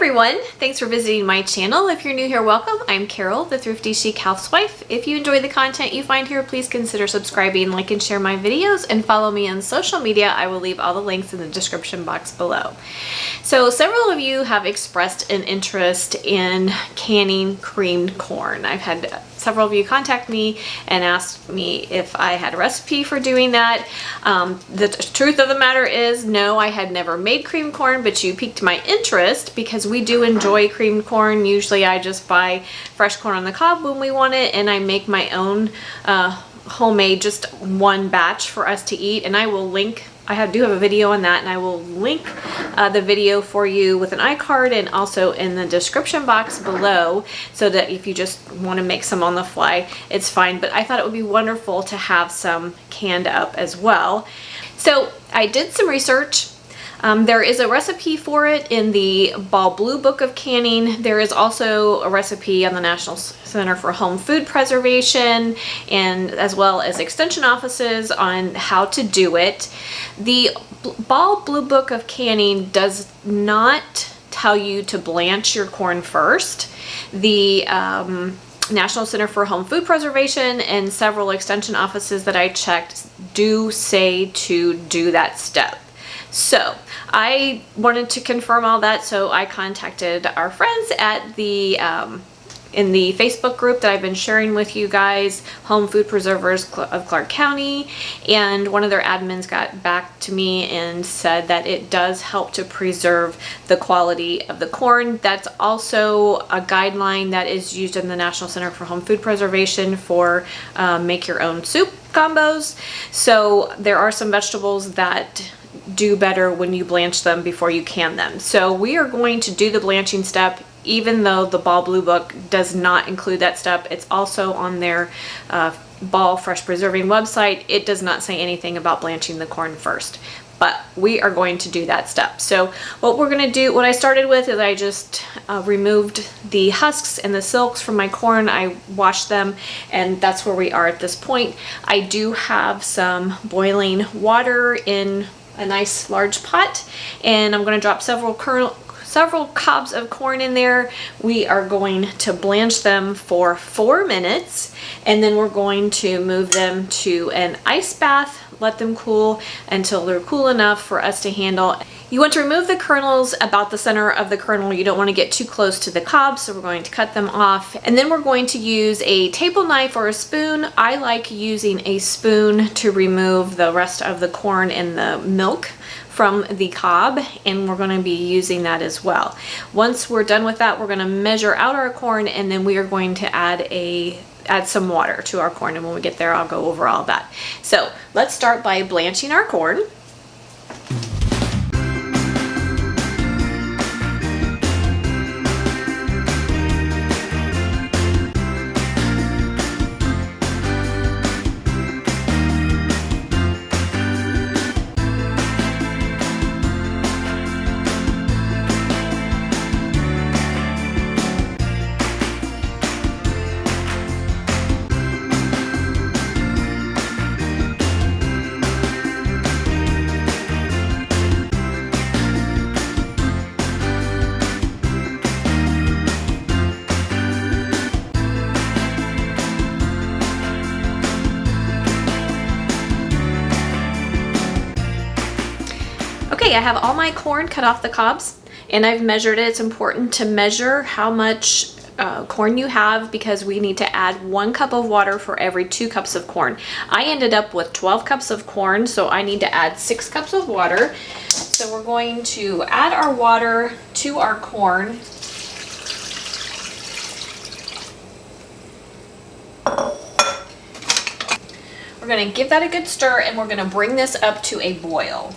everyone, thanks for visiting my channel. If you're new here, welcome. I'm Carol, the Thrifty Chic Housewife. If you enjoy the content you find here, please consider subscribing, like and share my videos, and follow me on social media. I will leave all the links in the description box below. So several of you have expressed an interest in canning creamed corn. I've had several of you contact me and ask me if I had a recipe for doing that. The truth of the matter is, no, I had never made creamed corn, but you piqued my interest because we do enjoy creamed corn. Usually I just buy fresh corn on the cob when we want it, and I make my own homemade, just one batch for us to eat, and I will link, I do have a video on that, and I will link the video for you with an iCard and also in the description box below, so that if you just want to make some on the fly, it's fine. But I thought it would be wonderful to have some canned up as well. So I did some research. There is a recipe for it in the Ball Blue Book of Canning. There is also a recipe on the National Center for Home Food Preservation, and as well as extension offices on how to do it. The Ball Blue Book of Canning does not tell you to blanch your corn first. The National Center for Home Food Preservation and several extension offices that I checked do say to do that step. So I wanted to confirm all that, so I contacted our friends at the in the Facebook group that I've been sharing with you guys, Home Food Preservers of Clark County, and one of their admins got back to me and said that it does help to preserve the quality of the corn. That's also a guideline that is used in the National Center for Home Food Preservation for make your own soup combos. So there are some vegetables that do better when you blanch them before you can them. So we are going to do the blanching step, even though the Ball Blue Book does not include that step. It's also on their Ball Fresh Preserving website. It does not say anything about blanching the corn first, but we are going to do that step. So what we're going to do, what I started with is I just removed the husks and the silks from my corn. I washed them, and that's where we are at this point. I do have some boiling water in a nice large pot, and I'm going to drop several cobs of corn in there. We are going to blanch them for 4 minutes, and then we're going to move them to an ice bath, let them cool until they're cool enough for us to handle. You want to remove the kernels about the center of the kernel. You don't want to get too close to the cob, so we're going to cut them off. And then we're going to use a table knife or a spoon. I like using a spoon to remove the rest of the corn and the milk from the cob, and we're going to be using that as well. Once we're done with that, we're going to measure out our corn, and then we are going to add some water to our corn, and when we get there I'll go over all that. So let's start by blanching our corn. Okay, I have all my corn cut off the cobs, and I've measured it. It's important to measure how much corn you have, because we need to add 1 cup of water for every 2 cups of corn. I ended up with 12 cups of corn, so I need to add 6 cups of water. So we're going to add our water to our corn. We're going to give that a good stir, and we're going to bring this up to a boil.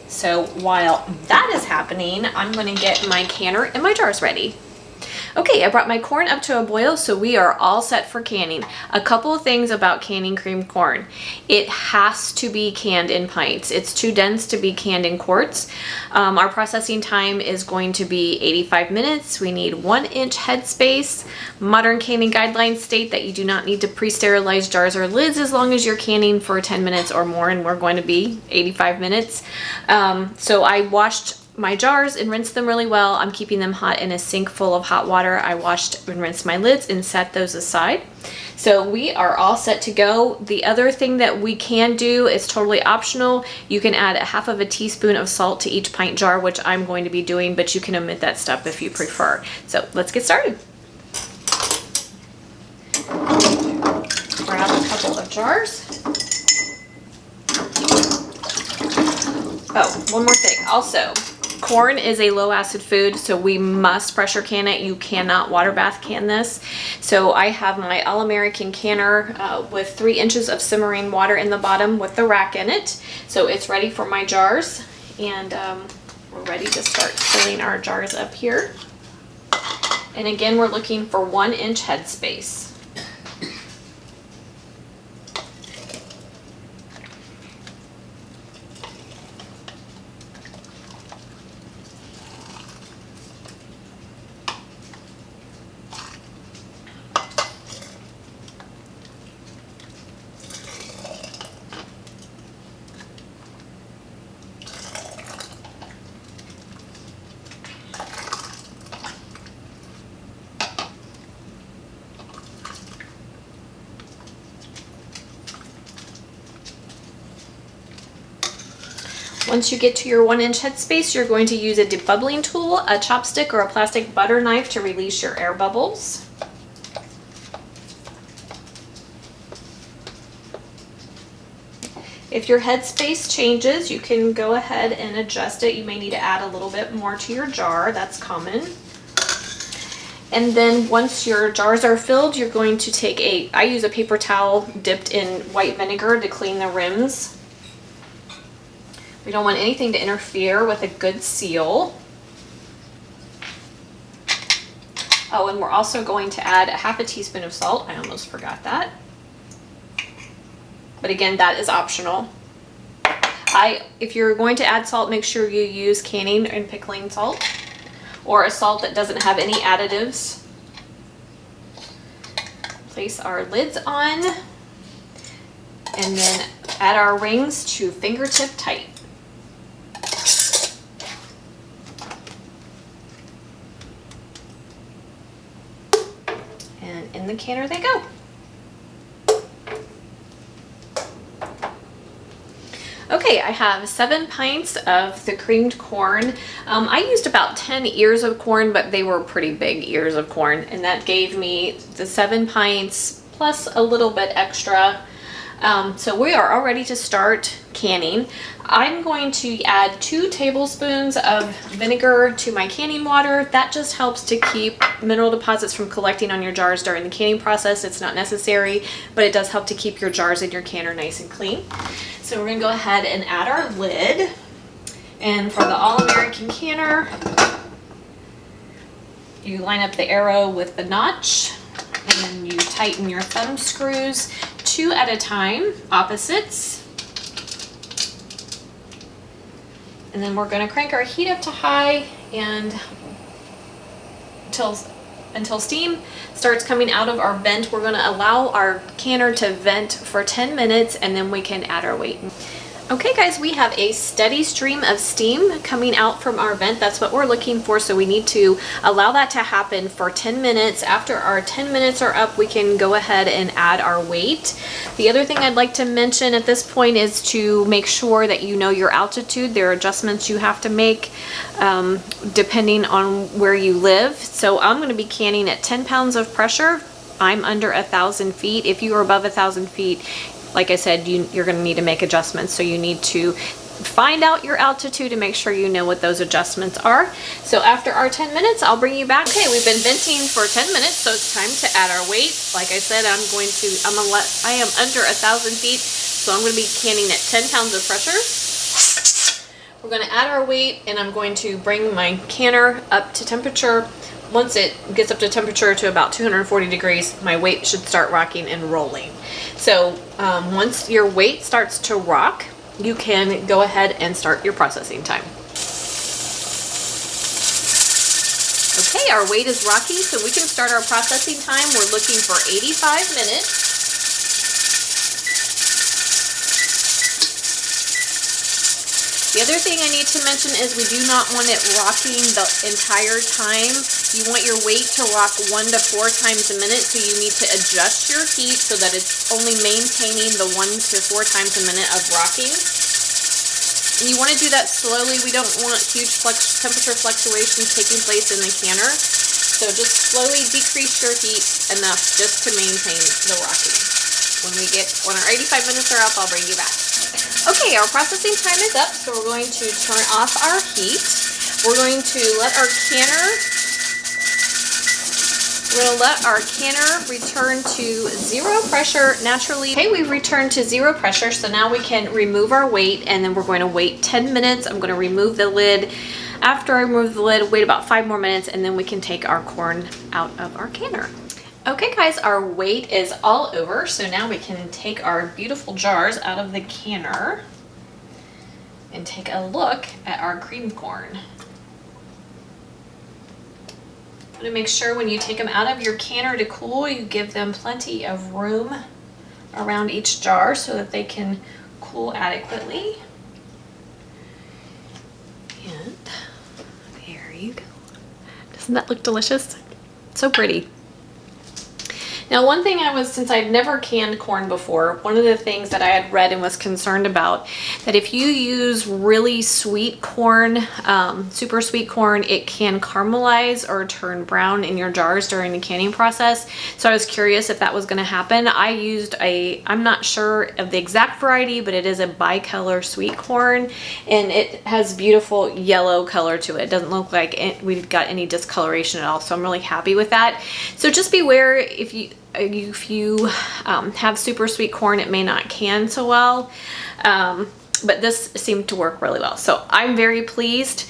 So while that is happening, I'm going to get my canner and my jars ready. Okay, I brought my corn up to a boil, so we are all set for canning. A couple of things about canning creamed corn. It has to be canned in pints. It's too dense to be canned in quarts. Our processing time is going to be 85 minutes. We need 1-inch headspace. Modern canning guidelines state that you do not need to pre-sterilize jars or lids as long as you're canning for 10 minutes or more, and we're going to be 85 minutes. So I washed my jars and rinsed them really well. I'm keeping them hot in a sink full of hot water. I washed and rinsed my lids and set those aside. So we are all set to go. The other thing that we can do is totally optional. You can add 1/2 teaspoon of salt to each pint jar, which I'm going to be doing, but you can omit that stuff if you prefer. So let's get started. Grab a couple of jars. Oh, one more thing. Also, corn is a low acid food, so we must pressure can it. You cannot water bath can this. So I have my All-American canner with 3 inches of simmering water in the bottom with the rack in it. So it's ready for my jars, and we're ready to start filling our jars up here. And again, we're looking for 1 inch headspace. Once you get to your 1 inch headspace, you're going to use a debubbling tool, a chopstick, or a plastic butter knife to release your air bubbles. If your headspace changes, you can go ahead and adjust it. You may need to add a little bit more to your jar. That's common. And then once your jars are filled, you're going to take I use a paper towel dipped in white vinegar to clean the rims. We don't want anything to interfere with a good seal. Oh, and we're also going to add 1/2 teaspoon of salt. I almost forgot that. But again, that is optional. If you're going to add salt, make sure you use canning and pickling salt, or a salt that doesn't have any additives. Place our lids on, and then add our rings to fingertip tight. And in the canner they go. Okay, I have 7 pints of the creamed corn. I used about 10 ears of corn, but they were pretty big ears of corn, and that gave me the 7 pints plus a little bit extra. So we are all ready to start canning. I'm going to add 2 tablespoons of vinegar to my canning water. That just helps to keep mineral deposits from collecting on your jars during the canning process. It's not necessary, but it does help to keep your jars in your canner nice and clean. So we're going to go ahead and add our lid. And for the All-American canner, you line up the arrow with the notch, and then you tighten your thumb screws 2 at a time, opposites. And then we're going to crank our heat up to high and until steam starts coming out of our vent. We're going to allow our canner to vent for 10 minutes, and then we can add our weight. Okay guys, we have a steady stream of steam coming out from our vent. That's what we're looking for, so we need to allow that to happen for 10 minutes. After our 10 minutes are up, we can go ahead and add our weight. The other thing I'd like to mention at this point is to make sure that you know your altitude. There are adjustments you have to make depending on where you live. So I'm going to be canning at 10 pounds of pressure. I'm under 1,000 feet. If you are above 1,000 feet, like I said, you're going to need to make adjustments. So you need to find out your altitude and make sure you know what those adjustments are. So after our 10 minutes, I'll bring you back. Okay, we've been venting for 10 minutes, so it's time to add our weight. Like I said, I am under 1,000 feet, so I'm going to be canning at 10 pounds of pressure. We're going to add our weight, and I'm going to bring my canner up to temperature. Once it gets up to temperature to about 240 degrees, my weight should start rocking and rolling. So once your weight starts to rock, you can go ahead and start your processing time. Okay, our weight is rocking, so we can start our processing time. We're looking for 85 minutes. The other thing I need to mention is we do not want it rocking the entire time. You want your weight to rock 1 to 4 times a minute, so you need to adjust your heat so that it's only maintaining the 1 to 4 times a minute of rocking. And you want to do that slowly. We don't want huge temperature fluctuations taking place in the canner. So just slowly decrease your heat enough just to maintain the rocking. When our 85 minutes are up, I'll bring you back. Okay, our processing time is up, so we're going to turn off our heat. We're going to let our canner return to 0 pressure naturally. Okay, we've returned to 0 pressure, so now we can remove our weight, and then we're going to wait 10 minutes. I'm going to remove the lid. After I remove the lid, wait about 5 more minutes, and then we can take our corn out of our canner. Okay guys, our wait is all over, so now we can take our beautiful jars out of the canner and take a look at our creamed corn. Want to make sure when you take them out of your canner to cool, you give them plenty of room around each jar so that they can cool adequately. And there you go. Doesn't that look delicious? So pretty. Now, one thing since I'd never canned corn before, one of the things that I had read and was concerned about, that if you use really sweet corn, super sweet corn, it can caramelize or turn brown in your jars during the canning process. So I was curious if that was going to happen. I used I'm not sure of the exact variety, but it is a bicolor sweet corn, and it has beautiful yellow color to it. It doesn't look like we've got any discoloration at all, so I'm really happy with that. So just beware if you have super sweet corn, it may not can so well, but this seemed to work really well. So I'm very pleased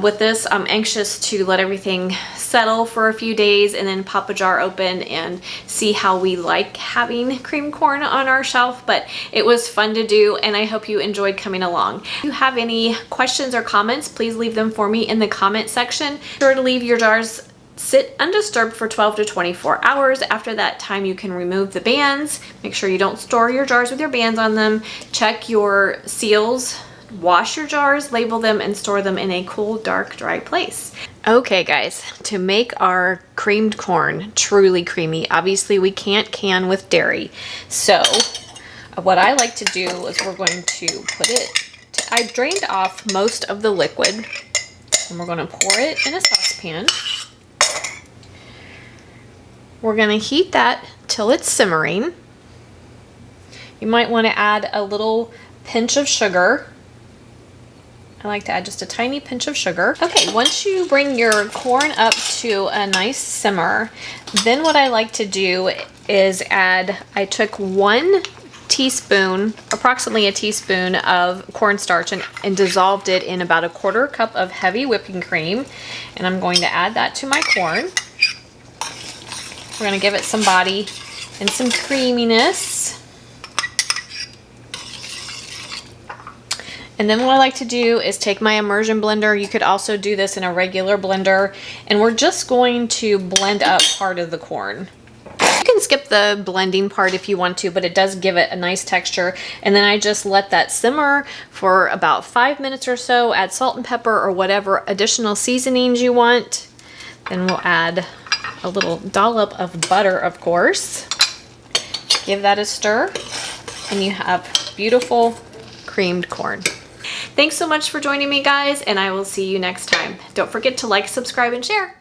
with this. I'm anxious to let everything settle for a few days and then pop a jar open and see how we like having creamed corn on our shelf, but it was fun to do, and I hope you enjoyed coming along. If you have any questions or comments, please leave them for me in the comment section. Be sure to leave your jars sit undisturbed for 12 to 24 hours. After that time, you can remove the bands. Make sure you don't store your jars with your bands on them. Check your seals, wash your jars, label them, and store them in a cool, dark, dry place. Okay guys, to make our creamed corn truly creamy, obviously we can't can with dairy. So what I like to do is we're going to put it, I drained off most of the liquid, and we're going to pour it in a saucepan. We're going to heat that till it's simmering. You might want to add a little pinch of sugar. I like to add just a tiny pinch of sugar. Okay, once you bring your corn up to a nice simmer, then what I like to do is I took 1 teaspoon, approximately a teaspoon of cornstarch and dissolved it in about a 1/4 cup of heavy whipping cream. And I'm going to add that to my corn. We're going to give it some body and some creaminess. And then what I like to do is take my immersion blender. You could also do this in a regular blender. And we're just going to blend up part of the corn. You can skip the blending part if you want to, but it does give it a nice texture. And then I just let that simmer for about 5 minutes or so. Add salt and pepper or whatever additional seasonings you want. Then we'll add a little dollop of butter, of course. Give that a stir, and you have beautiful creamed corn. Thanks so much for joining me, guys, and I will see you next time. Don't forget to like, subscribe, and share.